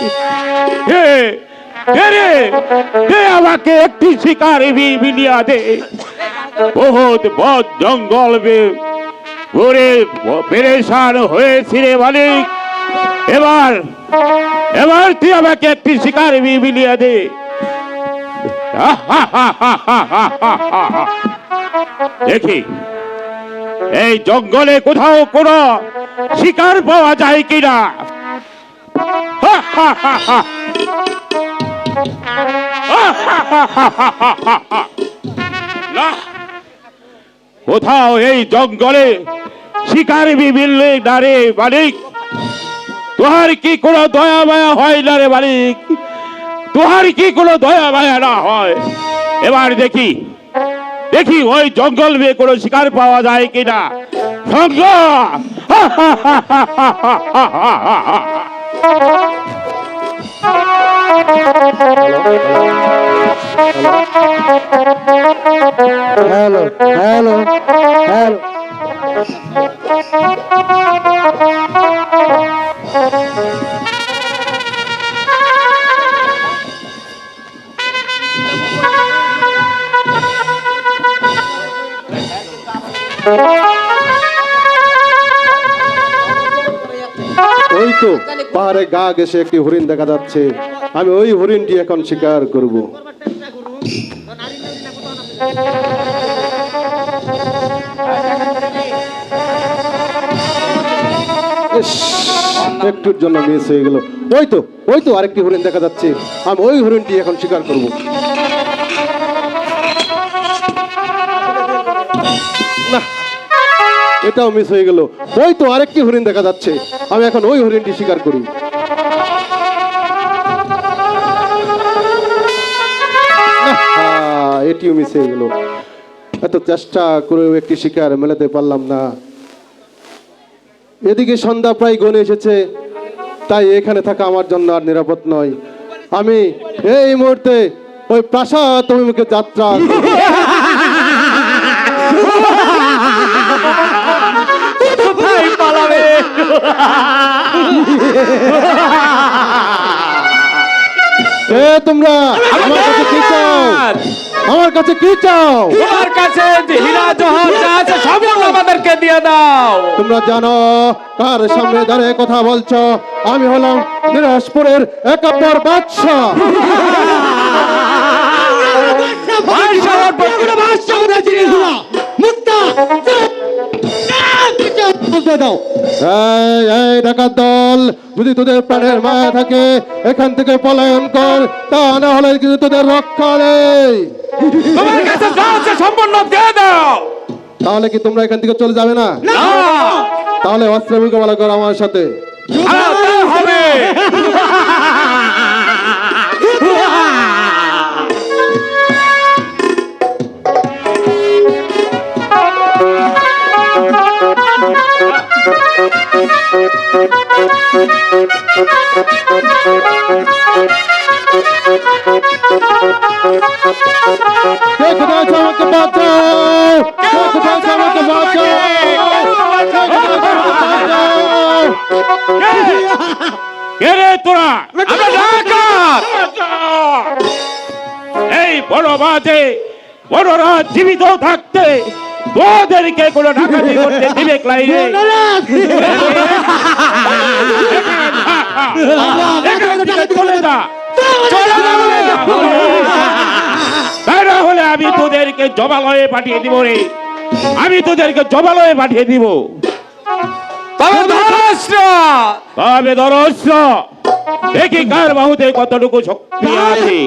হে রে, দে আমাকে একটি শিকার বিবিলিয়া দে। বহুত বদ জঙ্গল ঘুরে পেরেশান হয়েছি রে মালিক। এবার এবার তুই আমাকে একটি শিকার বিবিলিয়া দে। দেখি এই জঙ্গলে কোথাও কোনো শিকার পাওয়া যায় কিনা। না, কোথাও এই জঙ্গলে শিকার বিবিলে না রে মালিক। তোহার কি কোনো দয়া মায়া হয় না রে মালিক? তোহার কি কোনো দয়া মায়া না হয়? এবার দেখি দেখি ওই জঙ্গল দিয়ে কোনো শিকার পাওয়া যায় কিনা। সঙ্গ হ্যালো হ্যালো হ্যালো, ওই তো পাহাড়ে গা ঘেঁষে একটি হরিণ দেখা যাচ্ছে। আমি ওই হরিণটি এখন শিকার করব। ইস, একটুর জন্য মিস হয়ে গেল। ওই তো আরেকটি হরিণ দেখা যাচ্ছে। আমি ওই হরিণটি এখন শিকার করব। না, এটাও মিস হয়ে গেল। ওই তো আরেকটি হরিণ দেখা যাচ্ছে। আমি এখন ওই হরিণটি শিকার করি। এটিও মিস হয়ে গেল। এত চেষ্টা করেও একটি শিকার মেলাতে পারলাম না। এদিকে সন্ধ্যা প্রায় গনে এসেছে, তাই এখানে থাকা আমার জন্য আর নিরাপদ নয়। আমি এই মুহূর্তে ওই প্রাসাদ অভিমুখে যাত্রা কোথায় পালাবে? তোমরা আমার কাছে কি চাও? আমার কাছে কি চাও? তোমার কাছে যে হীরা জহর যা আছে সব আমাদেরকে দিয়ে দাও। তোমরা জানো কার সামনে দাঁড়িয়ে কথা বলছো? আমি হলাম দিনাজপুরের একাম্বর বাদশা। এই ডাকাত দল, যদি তোদের প্রাণের মায়া থাকে এখান থেকে পলায়ন কর, তা না হলে কিন্তু তোদের রক্ষা নেই। তোমার কাছে যা আছে সম্পূর্ণ দিয়ে দাও। তাহলে কি তোমরা এখান থেকে চলে যাবে না? তাহলে অস্ত্র মোকাবেলা করো আমার সাথে। হবে কে কোথায় আছে আমাকে বাঁচাও! কে কোথায় আছে আমাকে বাঁচাও! কে কোথায় আছে আমাকে বাঁচাও! কে রে তোরা? আমরা ডাকাত। এই বড় বাজে বড়রা জীবিত থাকতে তোদেরকে কোনো ডাকাতি করতে দিবে ক্লাইরে? চলে যা, তা না হলে আমি তোদেরকে জবালয়ে পাঠিয়ে দিব রে, আমি তোদেরকে জবালয়ে পাঠিয়ে দিব। তবে ধরাস না। তবে ধরস না, দেখি কার বাহুতে কতটুকু শক্তি আছে।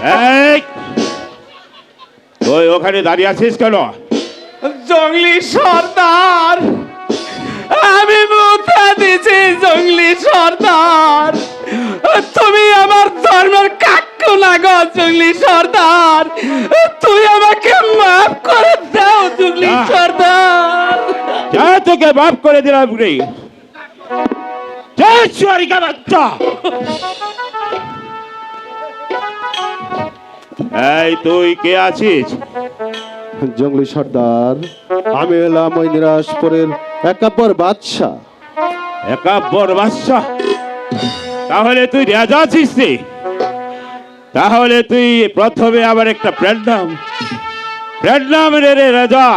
এই, তুই ওখানে দাঁড়িয়ে আছিস কেন? জঙ্গলি সর্দার, আমি মুখা দিছি। জঙ্গলি সর্দার, তুমি আমার ধর্মের কাকু লাগো। জঙ্গলি সর্দার, তুই আমাকে মাফ করে দাও। জঙ্গলি যা। সর্দার, যা, তোকে মাফ করে দিলাম রে। জয় শিবারিকা বাচ্চা। এই তুই কে আছিস? জঙ্গলি সর্দার, আমি এলাম ওই নিরাশপুরের একাব্বর বাদশাহ। একাব্বর বাদশাহ? তাহলে তুই রাজা আছিস রে? তাহলে তুই প্রথমে আবার একটা প্রেডনাম রে রে রাজা।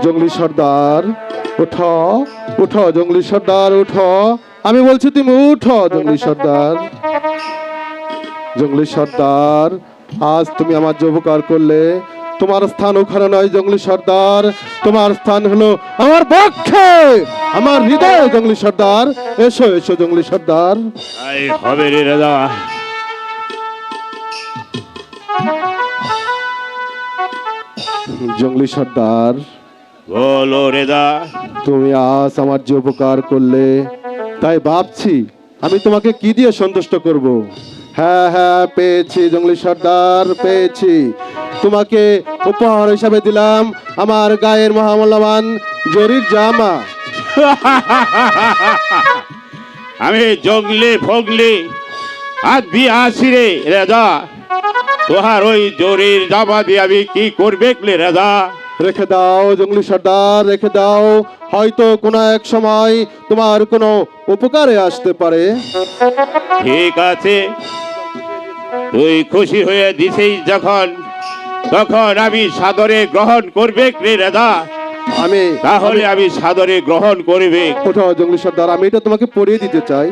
জঙ্গলি সর্দার, উঠো উঠো জঙ্গলি সর্দার, উঠো। আমি বলছি তুমি উঠো জঙ্গলি সর্দার। জঙ্গলি সর্দার, আজ তুমি আমার যে উপকার করলে, তোমার স্থান ওখানে নয় জঙ্গলি সর্দার, তোমার স্থান হলো আমার বক্ষে, আমার হৃদয়ে জঙ্গলি সর্দার। এসো এসো জঙ্গলি সর্দার। এই হবে রে রাজা। জঙ্গলি সর্দার, বলো রেদা। তুমি আজ আমার যে উপকার করলে, তাই ভাবছি আমি তোমাকে কি দিয়ে সন্তুষ্ট করব। হ্যাঁ হ্যাঁ, পেয়েছি জঙ্গলি সর্দার, পেয়েছি। তোমাকে উপহার হিসাবে দিলাম আমার গায়ের মহামূল্যবান জরির জামা। আমি জঙ্গলি ফগলি হাত দিয়ে আসি রে রাজা। তোহার ওই জরির জামা দিয়ে আমি কি করবে রাজা? রেখে দাও জঙ্গলি সর্দার, রেখে দাও। হয়তো কোনো এক সময় তোমার কোনো উপকারে আসতে পারে। ঠিক আছে, তুই খুশি হয়ে দিছিস যখন, তখন আমি সাদরে গ্রহণ করবে রে রাজা। আমি তাহলে আমি সাদরে গ্রহণ করবে। ওঠো জঙ্গলি সর্দার, আমি এটা তোমাকে পরিয়ে দিতে চাই।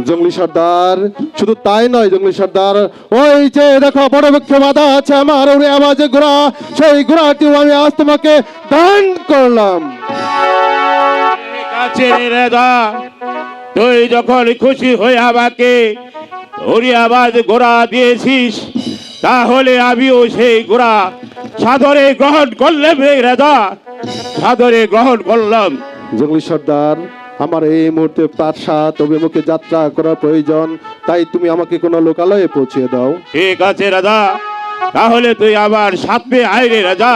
জঙ্গলি সর্দার, শুধু তাই নয় জঙ্গলি সর্দার, ওই যে দেখো বড় বৃক্ষ বাধা আছে আমার ওরে আওয়াজে ঘোড়া, সেই ঘোড়াটিও আমি আজ তোমাকে দান করলাম। ঠিক আছে রে রাজা, তুই যখন খুশি হয়ে আমাকে ওরি আওয়াজ ঘোড়া দিয়েছিস, তাহলে আমিও সেই ঘোড়া সাদরে গ্রহণ করলাম রে রাজা, সাদরে গ্রহণ করলাম। জঙ্গলি সর্দার, আমার এই মুহূর্তে প্রাসাদ অভিমুখে যাত্রা করার প্রয়োজন, তাই তুমি আমাকে কোনো লোকালয়ে পৌঁছে দাও। ঠিক আছে রাজা, তাহলে তুই আমার সাথে আয় রে রাজা,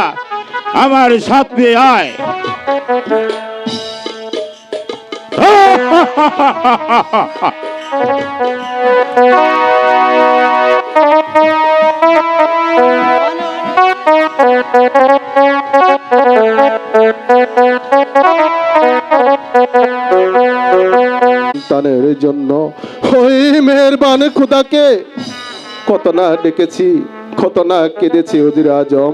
আমার সাথে আয়। সন্তানের জন্য ওই মেহেরবান খোদাকে কত না ডেকেছি, কত না কেঁদেছি ওজির আজম,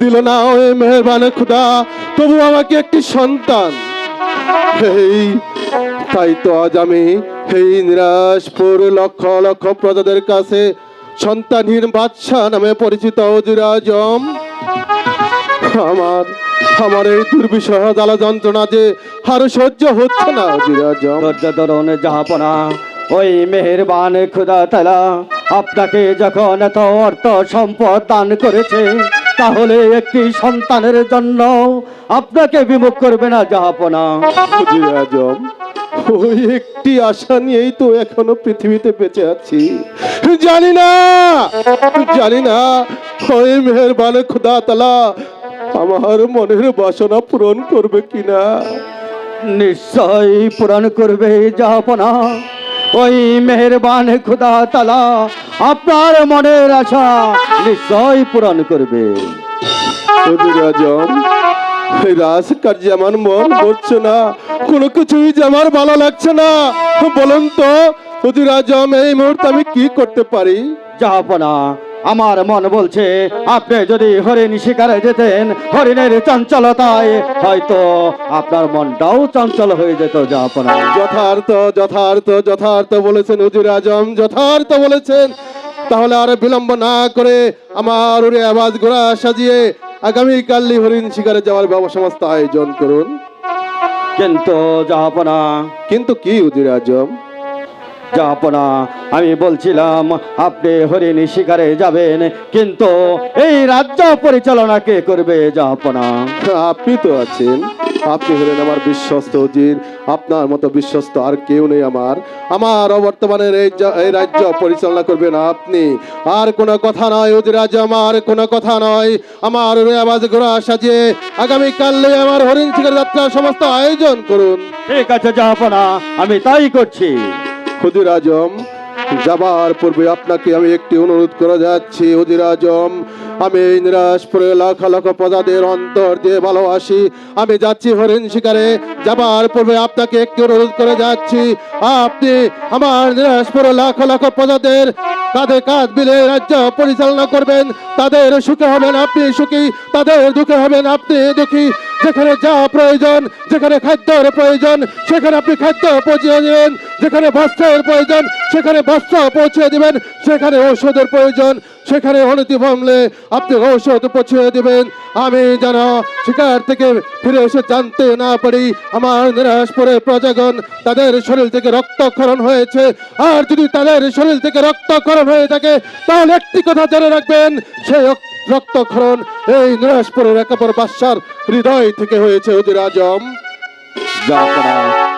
দিল না ওই মেহেরবান খুদা তবু আমাকে একটি সন্তান। এই তাই তো আজ আমি এই নিরাশপুর লক্ষ লক্ষ প্রজাদের কাছে সন্তানহীন বাদশাহ নামে পরিচিত হুজুর আজম। আমার এই দুর্বিষহ জ্বালা যন্ত্রণা যে আর সহ্য হচ্ছে না হুজুর আজম। ধৈর্য ধরুন জাহাপনা, ওই মেহেরবান খুদা তাআলা আপনাকে যখন এত অর্থ সম্পদ দান করেছে তাহলে একটি সন্তানের জন্য আপনাকে বিমুখ করবে না জাহাপনা। হুজুর আজম, ওই একটি আশা নিয়েই তো এখনো পৃথিবীতে বেঁচে আছি। জানি না ওই মেহেরবান খুদা তাআলা আমার মনের বাসনা পূরণ করবে কিনা। নিশ্চয় পূরণ করবে জাহাপনা। ওই মেহেরবান খুদা তাআলা আপনার মনের আশা নিশ্চয় পূরণ করবে। হুজুর আজম, এই রাজকার্যে আমার মন বসছে না, কোনো কিছুই যে আমার ভালো লাগছে না। বলুন তো হুজুর আজম, এই মুহূর্তে আমি কি করতে পারি? জাহাপনা, আমার মন বলছে আপনি যদি হরিণ শিকারে যেতেন, হরিণের চঞ্চলতায় হয়তো আপনার মনটাও চঞ্চল হয়ে যেত জাহাপনা। যথার্থ বলেছেন হুজুর আজম, যথার্থ বলেছেন। তাহলে আর বিলম্ব না করে আমার উড়ে আওয়াজ ঘোড়া সাজিয়ে আগামীকাল হরিণ শিকারে যাওয়ার সমস্ত আয়োজন করুন। কিন্তু জাহাপনা, কিন্তু কি হুজুর আজম? জাহাপনা, আমি বলছিলাম আপনি হরিণ শিকারে যাবেন, কিন্তু এই রাজ্য পরিচালনা কে করবে জাহাপনা? আপনি তো আছেন, আপনি হলেন আমার বিশ্বস্ত হুজুর। আপনার মতো বিশ্বস্ত আর কেউ নেই আমার অবর্তমানের এই রাজ্য পরিচালনা করবেন আপনি। আর কোনো কথা নয় হুজুর আজম, আর কোনো কথা নয়। আমার আওয়াজ ঘোড়া সাজিয়ে আগামীকাল আমার হরিণ শিকার যাত্রার সমস্ত আয়োজন করুন। ঠিক আছে জাহাপনা, আমি তাই করছি। হুজুর আজম, যাবার পূর্বে আপনাকে আমি একটি অনুরোধ করে যাচ্ছি হুজুর আজম। আমি এই নিরাশপুরে লাখ লাখ প্রজাদের অন্তর দিয়ে ভালোবাসি। আমি যাচ্ছি হরিণ শিকারে, যাবার পূর্বে আপনাকে একটি অনুরোধ করে যাচ্ছি, আপনি আমার নিরাশপুরে লাখ লাখ প্রজাদের কাঁধে কাঁধ মিলে রাজ্য পরিচালনা করবেন। তাদের সুখে হবেন আপনি সুখী, তাদের দুঃখে হবেন আপনি দুঃখী। যেখানে যা প্রয়োজন, যেখানে খাদ্যের প্রয়োজন সেখানে আপনি খাদ্য পৌঁছে দিবেন, যেখানে বস্ত্রের প্রয়োজন সেখানে বস্ত্র পৌঁছে দিবেন, সেখানে ঔষধের প্রয়োজন সেখানে অনতি বিলম্বে আপনি ঔষধ পৌঁছে দিবেন। আমি যেন শিকার থেকে ফিরে এসে জানতে না পারি আমার নিরাশপুরে প্রজাগণ তাদের শরীর থেকে রক্তক্ষরণ হয়েছে। আর যদি তাদের শরীর থেকে রক্তক্ষরণ হয়ে থাকে তাহলে একটি কথা জেনে রাখবেন, সেই রক্তক্ষরণ এই নিরাশপুরের একেবারে বাদশার হৃদয় থেকে হয়েছে হুজুর আজম। জাহাপনা,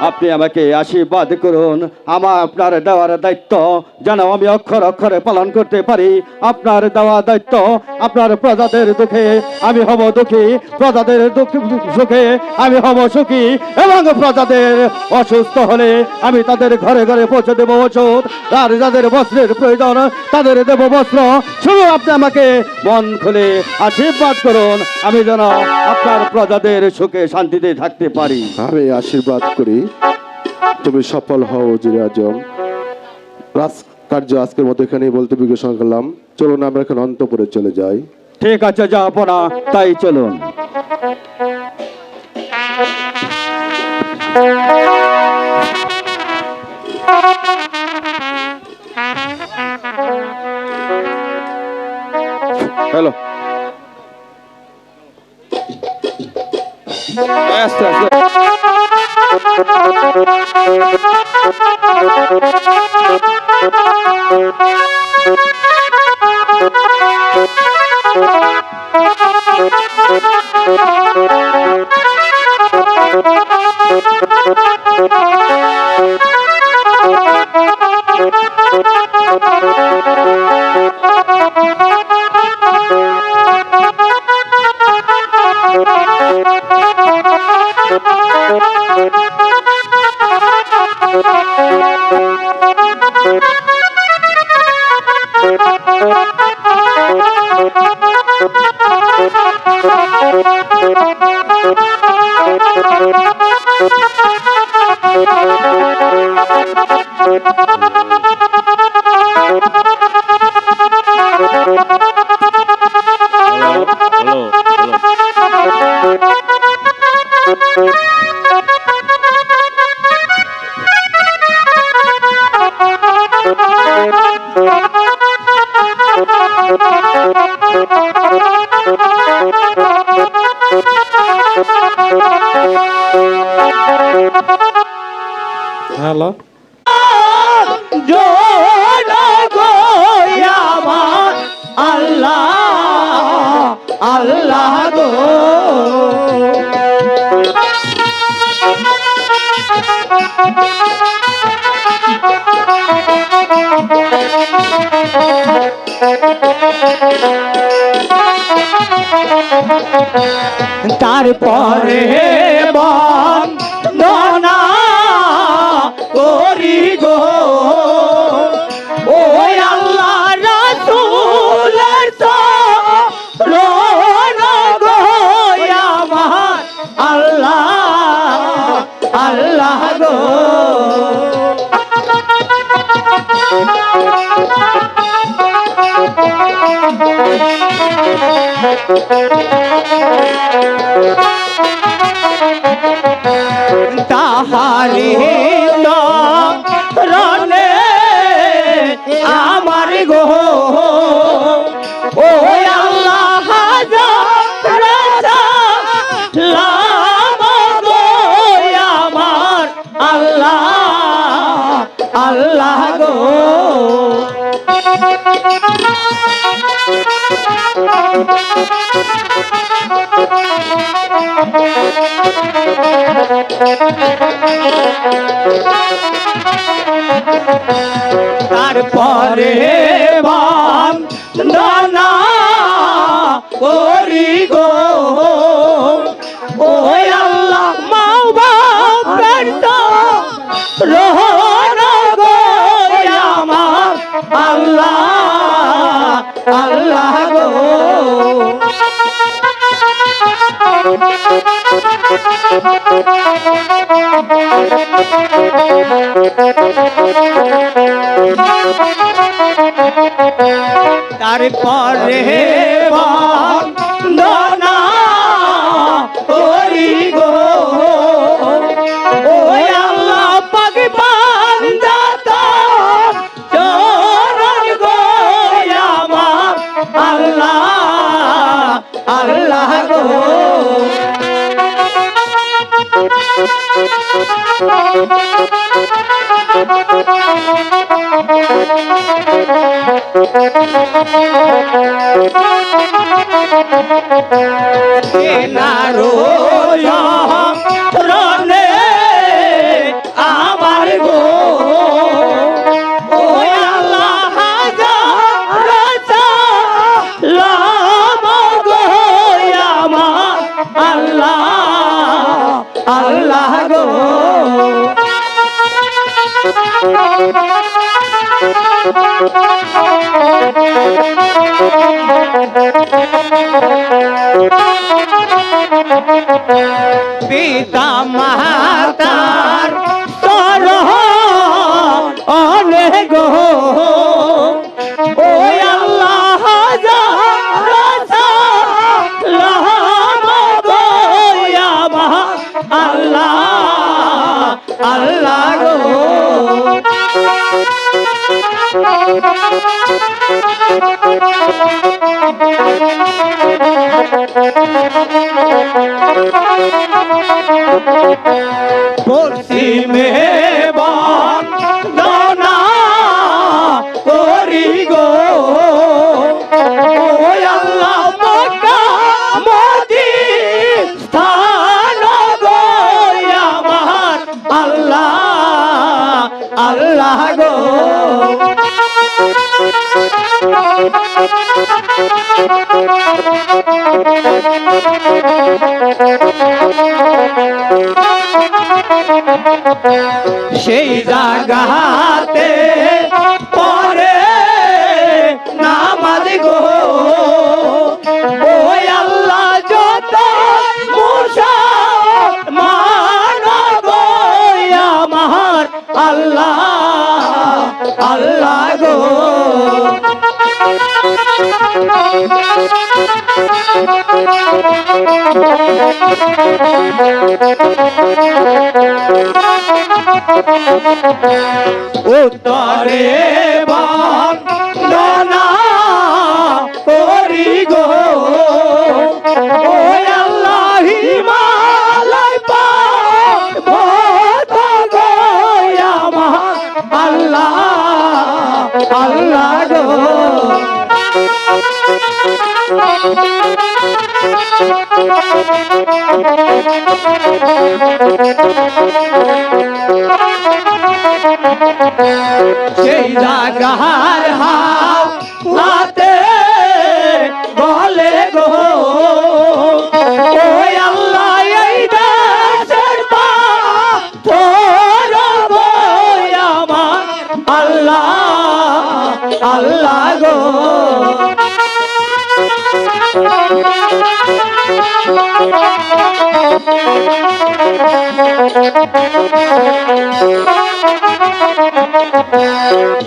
আপনি আমাকে আশীর্বাদ করুন। আপনার দেওয়ার দায়িত্ব যেন আমি অক্ষর অক্ষরে পালন করতে পারি। আপনার দেওয়া দায়িত্ব, আপনার প্রজাদের দুঃখে আমি হব দুঃখী, প্রজাদের সুখে আমি হব সুখী, এবং প্রজাদের অসুস্থ হলে আমি তাদের ঘরে ঘরে পৌঁছে দেবো ওষুধ, আর যাদের বস্ত্রের প্রয়োজন তাদের দেব বস্ত্র। শুধু আপনি আমাকে মন খুলে আশীর্বাদ করুন, আমি যেন আপনার প্রজাদের সুখে শান্তিতে থাকতে পারি। আমি আশীর্বাদ করি তুমি সফল হও হুজুর আজম। রাজকার্য আজকের মতো এখানেই বলতে বিঘোষণা করলাম। চলুন আমরা এখন অন্তপুরে চলে যাই। ঠিক আছে জাহাপনা, তাই চলুন। হ্যালো, আস্তে আস্তে। হ্যালো আল্লাহ আল্লাহ গো তারপরে বন্দনা করি গো ওই আল্লাহ রাসূলের চরণ গো আমার আল্লাহ আল্লাহ গো তাহারি রনে আমার গো ও আল্লাহ আমার আল্লাহ আল্লাহ গো তারপরে বন্দনা করি গো ওই আল্লাহ মাওবাবের রহন গো আমার আল্লাহ আল্লাহ গো তারপরে বন্দনা করি গো ওই আল্লাহ পাক বান্দা চরণ গো আমার আল্লাহ আল্লাহ গো রনে আমার গো ওই আল্লাহ গো আমার আল্লাহ আল্লাহ গো পিতা মাতার চরণে গো ওই আল্লাহ গো আমার আল্লাহ আল্লাহ গো পশ্চিমে বন্দনা করি গো ওই আল্লাহ মক্কা মদিনা গো আমার আল্লাহ আল্লাহ গো সেই জায়গাতে পরে নামাজ গো ওই আল্লাহ যত মুসলমান গো আমার আল্লাহ আল্লাহ গো উত্তরে বন্দনা করি গো ওই আল্লাহ আল্লাহ গো সেই জাগার হাতে বলে গো ওই আল্লাহ এই দেশের পাথর গো আমার আল্লাহ আল্লাহ গো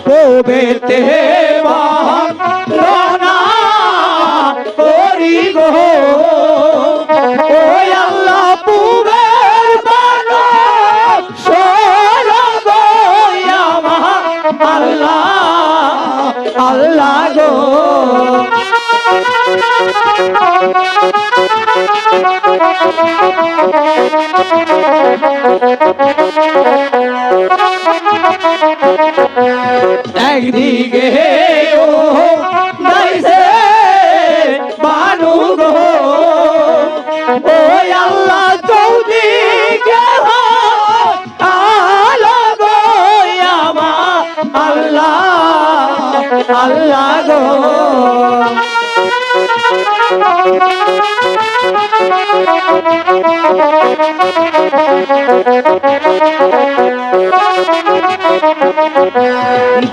পবেতে রনা করি গো ওই আল্লাহ পুবের বানো সর গো আমার আল্লাহ আল্লাহ গো একদিকে ও দাইছে বানু গো ওই আল্লাহ চৌদিকে আলো গো আমার আল্লাহ আল্লাহ গো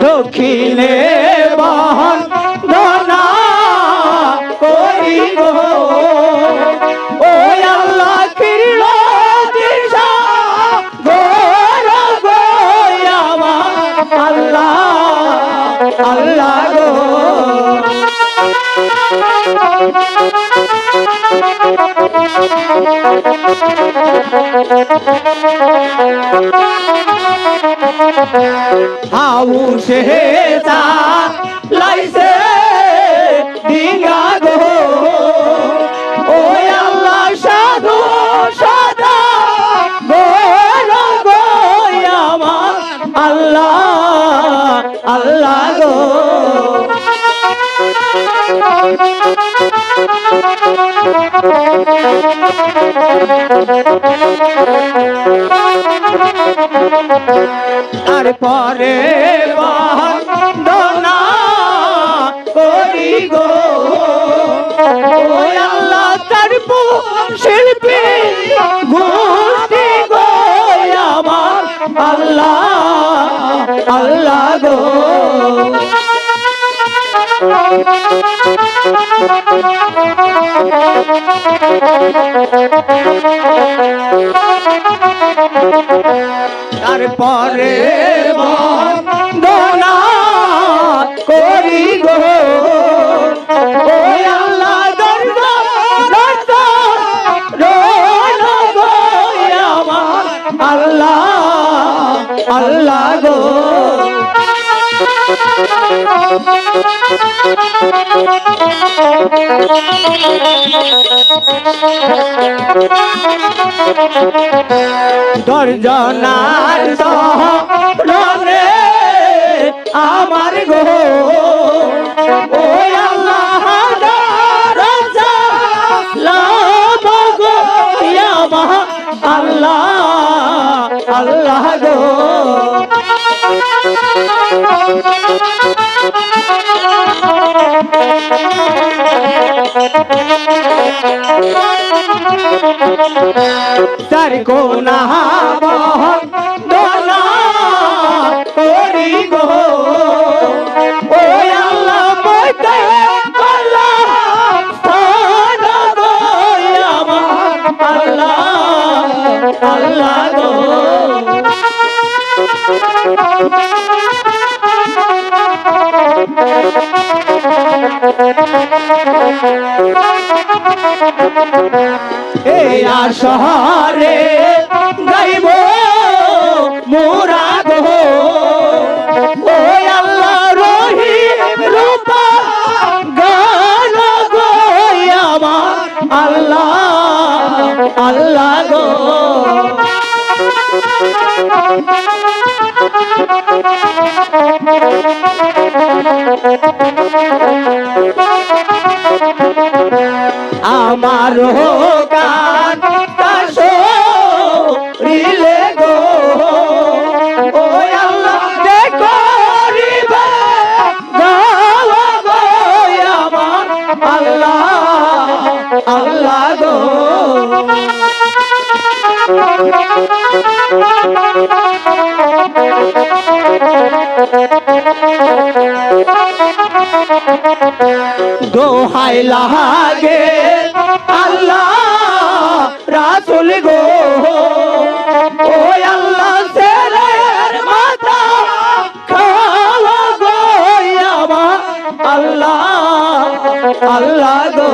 দক্ষিণে বন্দনা করি গো ওই আল্লাহ কিরল দিশা গোর গো আমার আল্লাহ আল্লাহ গো হাউসে লাইছে ডিঙ্গা গো ওই আল্লাহ সাধু সাদা গোর গো আমার আল্লাহ আল্লাহ গো তারপরে বন্দনা করি গো ওই আল্লাহ তার শিল্পী গোষ্ঠী গো আমার আল্লাহ আল্লাহ গো তারপরে বন্দনা করি গো ওই আল্লাহ দরবার গো আমার আল্লাহ আল্লাহ গো দর্জনার রনে আমার গো ওই আল্লাহ রাজা লাভ গো আমার আল্লাহ আল্লাহ গো তার কোনা বন্দনা করি গো ওই আল্লাহ বইতে আল্লাহ স্থান গো আমার আল্লাহ আল্লাহ গো এই শহরে গাইব মোরা গো ওই আল্লাহ রহিম রূপা গান গো আমার আল্লাহ আল্লাহ গো আমার গান রিলে গো ও আল্লাহ দেখো রিবে গাওয়া গো আমার আল্লাহ আল্লাহ গো দোহাই লাগে আল্লাহ রাসূল গো ও আল্লাহ সেরের মাথা খাওয়া গো আমার আল্লাহ আল্লাহ গো